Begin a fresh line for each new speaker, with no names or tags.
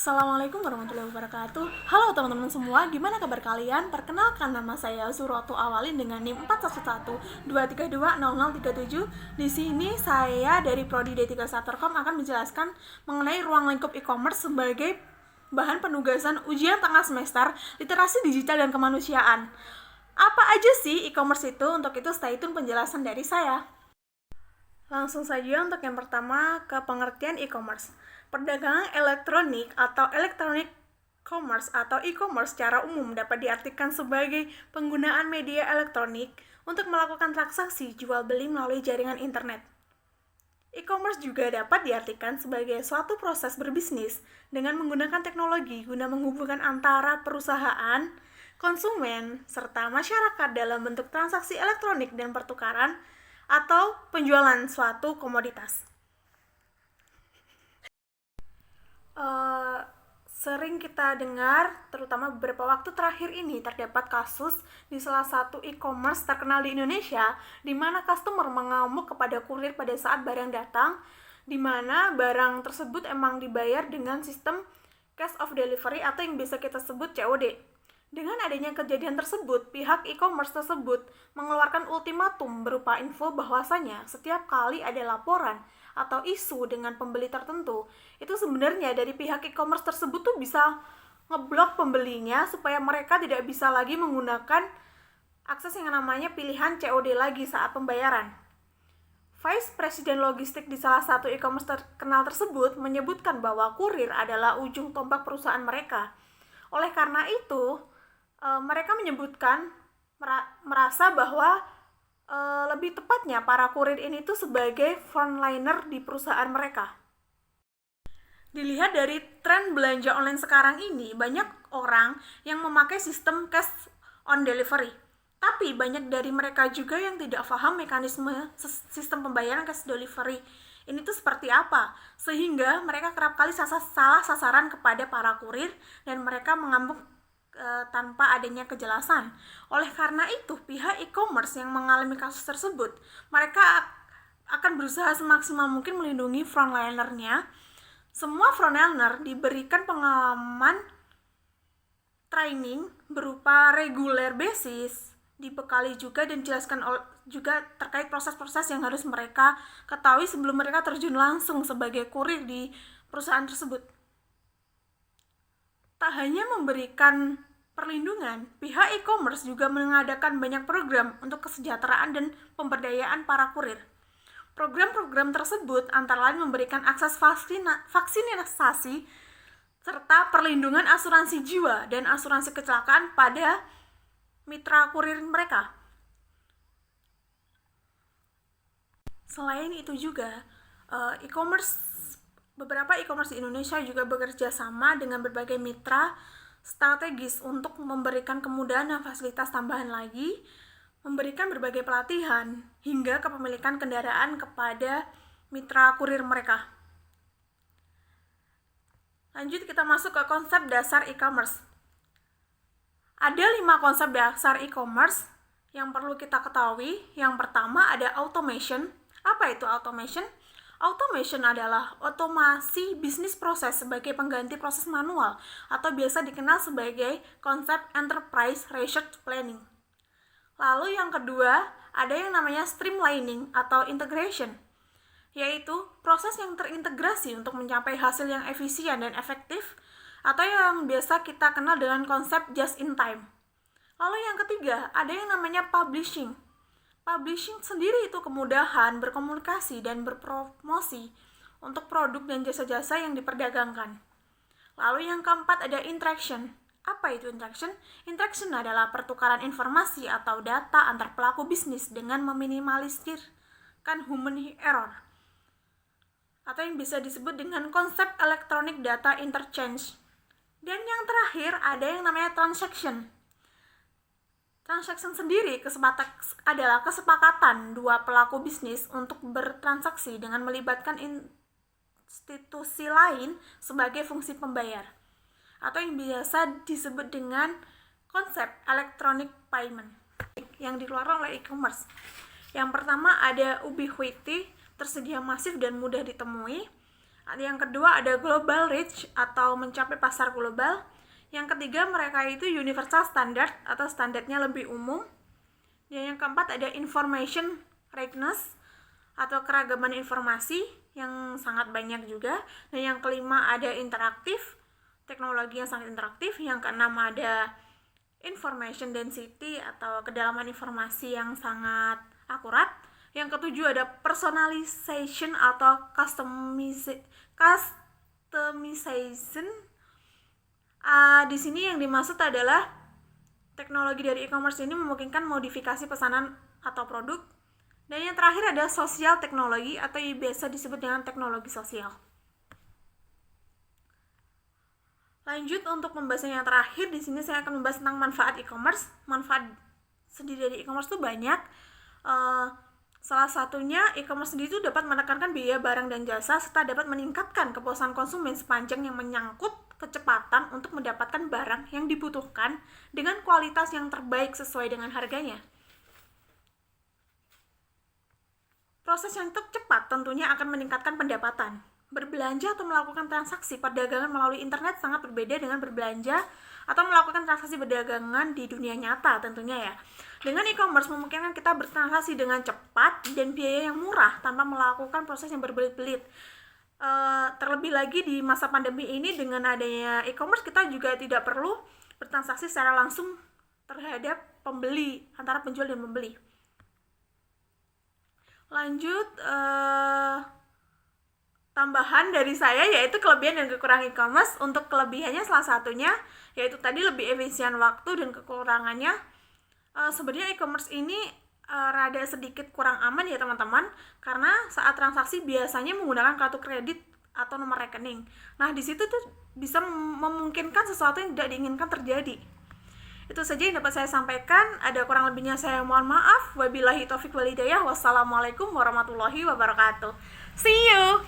Assalamualaikum warahmatullahi wabarakatuh. Halo teman-teman semua, gimana kabar kalian? Perkenalkan, nama saya Suratu Awalin dengan NIM 4112320037. Di sini saya dari Prodi D3 Satterkom akan menjelaskan mengenai ruang lingkup e-commerce sebagai bahan penugasan ujian tengah semester literasi digital dan kemanusiaan. Apa aja sih e-commerce itu? Untuk itu stay tune penjelasan dari saya. Langsung saja untuk yang pertama ke pengertian e-commerce. Perdagangan elektronik atau electronic commerce atau e-commerce secara umum dapat diartikan sebagai penggunaan media elektronik untuk melakukan transaksi jual beli melalui jaringan internet. E-commerce juga dapat diartikan sebagai suatu proses berbisnis dengan menggunakan teknologi guna menghubungkan antara perusahaan, konsumen, serta masyarakat dalam bentuk transaksi elektronik dan pertukaran atau penjualan suatu komoditas. Sering kita dengar, terutama beberapa waktu terakhir ini, terdapat kasus di salah satu e-commerce terkenal di Indonesia, di mana customer mengamuk kepada kurir pada saat barang datang, di mana barang tersebut emang dibayar dengan sistem cash of delivery atau yang biasa kita sebut COD. Dengan adanya kejadian tersebut, pihak e-commerce tersebut mengeluarkan ultimatum berupa info bahwasanya setiap kali ada laporan atau isu dengan pembeli tertentu, itu sebenarnya dari pihak e-commerce tersebut tuh bisa ngeblok pembelinya supaya mereka tidak bisa lagi menggunakan akses yang namanya pilihan COD lagi saat pembayaran. Vice President Logistik di salah satu e-commerce terkenal tersebut menyebutkan bahwa kurir adalah ujung tombak perusahaan mereka. Oleh karena itu, mereka menyebutkan merasa bahwa lebih tepatnya para kurir ini tuh sebagai frontliner di perusahaan mereka. Dilihat dari tren belanja online sekarang ini, banyak orang yang memakai sistem cash on delivery. Tapi banyak dari mereka juga yang tidak paham mekanisme sistem pembayaran cash delivery ini tuh seperti apa, sehingga mereka kerap kali salah sasaran kepada para kurir dan mereka mengamuk tanpa adanya kejelasan. Oleh karena itu, pihak e-commerce yang mengalami kasus tersebut, mereka akan berusaha semaksimal mungkin melindungi frontlinernya. Semua frontliner diberikan pengalaman training berupa regular basis, dibekali juga dan dijelaskan juga terkait proses-proses yang harus mereka ketahui sebelum mereka terjun langsung sebagai kurir di perusahaan tersebut. Tak hanya memberikan perlindungan, pihak e-commerce juga mengadakan banyak program untuk kesejahteraan dan pemberdayaan para kurir. Program-program tersebut antara lain memberikan akses vaksinasi serta perlindungan asuransi jiwa dan asuransi kecelakaan pada mitra kurir mereka. Selain itu juga, beberapa e-commerce di Indonesia juga bekerja sama dengan berbagai mitra strategis untuk memberikan kemudahan dan fasilitas tambahan lagi, memberikan berbagai pelatihan, hingga kepemilikan kendaraan kepada mitra kurir mereka. Lanjut kita masuk ke konsep dasar e-commerce. Ada 5 konsep dasar e-commerce yang perlu kita ketahui. Yang pertama ada automation. Apa itu automation? Automation adalah otomasi bisnis proses sebagai pengganti proses manual atau biasa dikenal sebagai konsep enterprise research planning. Lalu yang kedua, ada yang namanya streamlining atau integration, yaitu proses yang terintegrasi untuk mencapai hasil yang efisien dan efektif atau yang biasa kita kenal dengan konsep just in time. Lalu yang ketiga, ada yang namanya publishing. Publishing sendiri itu kemudahan berkomunikasi dan berpromosi untuk produk dan jasa-jasa yang diperdagangkan. Lalu yang keempat ada interaction. Apa itu interaction? Interaction adalah pertukaran informasi atau data antar pelaku bisnis dengan meminimalisirkan human error, atau yang bisa disebut dengan konsep electronic data interchange. Dan yang terakhir ada yang namanya transaction. Transaction sendiri adalah kesepakatan dua pelaku bisnis untuk bertransaksi dengan melibatkan institusi lain sebagai fungsi pembayar, atau yang biasa disebut dengan konsep electronic payment yang dikeluarkan oleh e-commerce. Yang pertama ada ubiquity, tersedia masif dan mudah ditemui. Yang kedua ada global reach atau mencapai pasar global. Yang ketiga mereka itu universal standard atau standarnya lebih umum. Dan yang keempat ada information richness atau keragaman informasi yang sangat banyak juga. Dan yang kelima ada interaktif, teknologi yang sangat interaktif. Yang keenam ada information density atau kedalaman informasi yang sangat akurat. Yang ketujuh ada personalization atau customization. Di sini yang dimaksud adalah teknologi dari e-commerce ini memungkinkan modifikasi pesanan atau produk. Dan yang terakhir ada sosial teknologi atau biasa disebut dengan teknologi sosial. Lanjut untuk pembahasan yang terakhir, di sini saya akan membahas tentang manfaat e-commerce. Manfaat sendiri dari e-commerce itu banyak. Salah satunya e-commerce sendiri itu dapat menekankan biaya barang dan jasa serta dapat meningkatkan kepuasan konsumen sepanjang yang menyangkut kecepatan untuk mendapatkan barang yang dibutuhkan dengan kualitas yang terbaik sesuai dengan harganya. Proses yang cepat tentunya akan meningkatkan pendapatan. Berbelanja atau melakukan transaksi perdagangan melalui internet sangat berbeda dengan berbelanja atau melakukan transaksi perdagangan di dunia nyata tentunya ya. Dengan e-commerce memungkinkan kita bertransaksi dengan cepat dan biaya yang murah tanpa melakukan proses yang berbelit-belit. Terlebih lagi di masa pandemi ini dengan adanya e-commerce kita juga tidak perlu bertransaksi secara langsung terhadap pembeli, antara penjual dan pembeli. Lanjut, tambahan dari saya yaitu kelebihan dan kekurangan e-commerce. Untuk kelebihannya salah satunya yaitu tadi lebih efisien waktu, dan kekurangannya sebenarnya e-commerce ini rada sedikit kurang aman ya teman-teman, karena saat transaksi biasanya menggunakan kartu kredit atau nomor rekening. Nah di situ tuh bisa memungkinkan sesuatu yang tidak diinginkan terjadi. Itu saja yang dapat saya sampaikan. Ada kurang lebihnya saya mohon maaf. Wabillahi taufiq wal hidayah. Wassalamualaikum warahmatullahi wabarakatuh. See you.